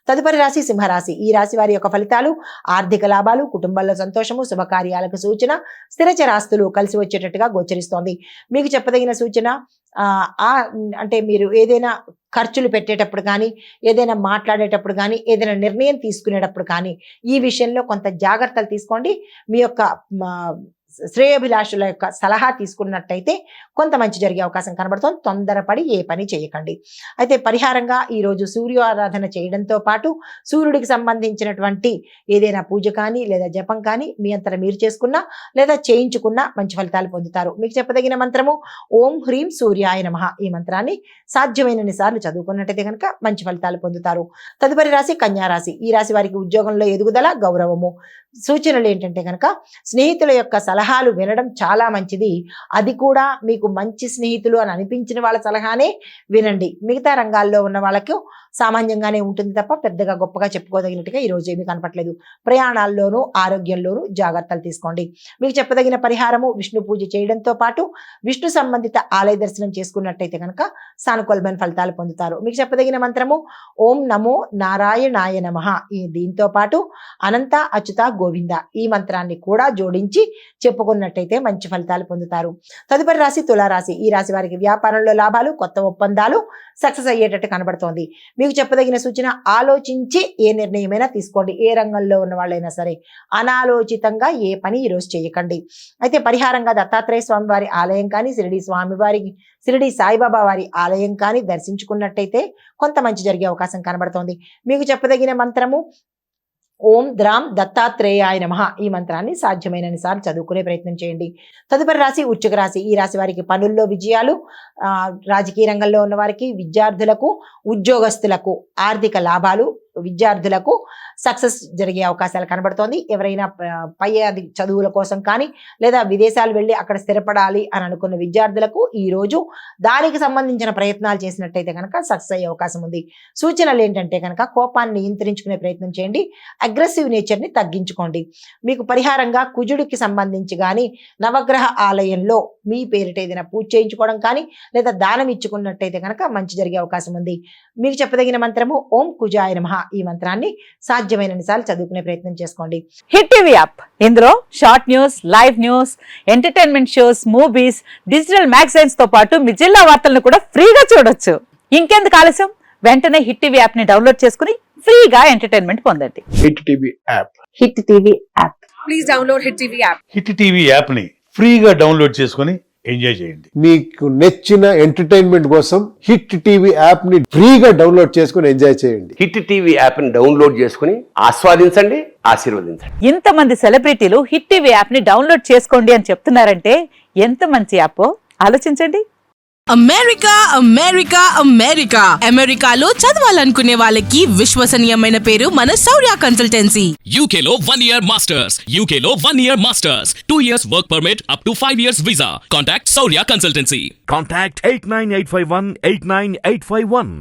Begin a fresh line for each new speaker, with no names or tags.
తదుపరి రాశి సింహరాశి. ఈ రాశి వారి యొక్క ఫలితాలు: ఆర్థిక లాభాలు, కుటుంబంలో సంతోషము, శుభకార్యాలకు సూచన, స్థిరచరాస్తులు కలిసి వచ్చేటట్టుగా గోచరిస్తోంది. మీకు చెప్పదగిన సూచన అంటే మీరు ఏదైనా ఖర్చులు పెట్టేటప్పుడు కానీ, ఏదైనా మాట్లాడేటప్పుడు కానీ, ఏదైనా నిర్ణయం తీసుకునేటప్పుడు కానీ ఈ విషయంలో కొంత జాగ్రత్తలు తీసుకోండి. మీ యొక్క శ్రేయోభిలాషుల యొక్క సలహా తీసుకున్నట్టయితే కొంత మంచి జరిగే అవకాశం కనబడుతోంది. తొందరపడి ఏ పని చేయకండి. అయితే పరిహారంగా ఈరోజు సూర్యారాధన చేయడంతో పాటు సూర్యుడికి సంబంధించినటువంటి ఏదైనా పూజ కానీ లేదా జపం కానీ మీ అంతటా మీరు చేసుకున్నా లేదా చేయించుకున్నా మంచి ఫలితాలు పొందుతారు. మీకు చెప్పదగిన మంత్రము ఓం హ్రీం సూర్యాయ నమః. ఈ మంత్రాన్ని సాధ్యమైనన్ని సార్లు చదువుకున్నట్టయితే కనుక మంచి ఫలితాలు పొందుతారు. తదుపరి రాశి కన్యా రాశి. ఈ రాశి వారికి ఉద్యోగంలో ఎదుగుదల, గౌరవము. సూచనలు ఏంటంటే కనుక స్నేహితుల యొక్క సలహాలు వినడం చాలా మంచిది. అది కూడా మీకు మంచి స్నేహితులు అని అనిపించిన వాళ్ళ సలహానే వినండి. మిగతా రంగాల్లో ఉన్న వాళ్ళకు సామాన్యంగానే ఉంటుంది తప్ప పెద్దగా గొప్పగా చెప్పుకోదగినట్టుగా ఈరోజు ఏమీ కనపట్లేదు. ప్రయాణాల్లోనూ ఆరోగ్యంలోనూ జాగ్రత్తలు తీసుకోండి. మీకు చెప్పదగిన పరిహారము విష్ణు పూజ చేయడంతో పాటు విష్ణు సంబంధిత ఆలయ దర్శనం చేసుకున్నట్టయితే కనుక సానుకూలమైన ఫలితాలు పొందుతారు. మీకు చెప్పదగిన మంత్రము ఓం నమో నారాయణాయ నమః. దీంతో పాటు అనంత అచ్యుత గోవింద ఈ మంత్రాన్ని కూడా జోడించి చెప్పుకున్నట్టయితే మంచి ఫలితాలు పొందుతారు. తదుపరి రాశి తులారాశి. ఈ రాశి వారికి వ్యాపారంలో లాభాలు, కొత్త ఒప్పందాలు సక్సెస్ అయ్యేటట్టు కనబడుతోంది. మీకు చెప్పదగిన సూచన ఆలోచించి ఏ నిర్ణయమైనా తీసుకోండి. ఏ రంగంలో ఉన్న వాళ్ళైనా సరే అనాలోచితంగా ఏ పని ఈరోజు చేయకండి. అయితే పరిహారంగా దత్తాత్రేయ స్వామి వారి ఆలయం కానీ, షిరిడి సాయిబాబా వారి ఆలయం కానీ దర్శించుకున్నట్టయితే కొంత మంచి జరిగే అవకాశం కనబడుతోంది. మీకు చెప్పదగిన మంత్రము ఓం ద్రాం దత్తాత్రేయాయ నమః. ఈ మంత్రాన్ని సాధ్యమైనన్ని సార్లు చదువుకునే ప్రయత్నం చేయండి. తదుపరి రాశి వృశ్చిక రాశి. ఈ రాశి వారికి పనుల్లో విజయాలు, రాజకీయ రంగంలో ఉన్న వారికి, విద్యార్థులకు, ఉద్యోగస్తులకు ఆర్థిక లాభాలు, విద్యార్థులకు సక్సెస్ జరిగే అవకాశాలు కనబడుతోంది. ఎవరైనా పై చదువుల కోసం కానీ లేదా విదేశాలు వెళ్ళి అక్కడ స్థిరపడాలి అని అనుకున్న విద్యార్థులకు ఈరోజు దానికి సంబంధించిన ప్రయత్నాలు చేసినట్టయితే కనుక సక్సెస్ అయ్యే అవకాశం ఉంది. సూచనలు ఏంటంటే కనుక కోపాన్ని నియంత్రించుకునే ప్రయత్నం చేయండి. అగ్రెసివ్ నేచర్ని తగ్గించుకోండి. మీకు పరిహారంగా కుజుడికి సంబంధించి కానీ నవగ్రహ ఆలయంలో మీ పేరిట ఏదైనా పూజ చేయించుకోవడం కానీ లేదా దానం ఇచ్చుకున్నట్టయితే కనుక మంచి జరిగే అవకాశం ఉంది. మీకు చెప్పదగిన మంత్రము ఓం కుజాయ నమః. ఈ మంత్రాన్ని సాధ్యమైనన్ని సార్లు చదువుకునే ప్రయత్నం చేసుకోండి.
హిట్ టీవీ యాప్, ఇందులో short news, live news, entertainment shows, movies, digital magazines తో పాటు మీ జిల్లా వార్తలను కూడా ఫ్రీగా చూడొచ్చు. ఇంకెందుకు ఆలస్యం, వెంటనే హిట్ టీవీ యాప్ ని డౌన్లోడ్ చేసుకుని ఫ్రీగా ఎంటర్టైన్మెంట్ పొందండి.
Hit TV app.
Hit TV app.
Please download hit TV app.
Hit TV app ని ఫ్రీగా డౌన్లోడ్ చేసుకుని ఎంజాయ్ చేయండి.
మీకు నచ్చిన ఎంటర్టైన్మెంట్ కోసం హిట్ టీవీ యాప్ ని ఫ్రీగా డౌన్లోడ్ చేసుకుని ఎంజాయ్ చేయండి.
హిట్ టీవీ యాప్ ని డౌన్లోడ్ చేసుకుని ఆస్వాదించండి, ఆశీర్వదించండి.
ఇంతమంది సెలబ్రిటీలు హిట్ టీవీ యాప్ ని డౌన్లోడ్ చేసుకోండి అని చెప్తున్నారంటే ఎంత మంచి యాప్ ఆలోచించండి.
అమెరికా అమెరికా అమెరికా అమెరికాలో చదవాలనుకునే వాళ్ళకి విశ్వసనీయమైన పేరు మన శౌర్య కన్సల్టెన్సీ.
UK లో 1 year masters, UK లో 1 year masters, 2 years work permit up to 5 years visa. Contact Saurya Consultancy.
Contact 89851 89851.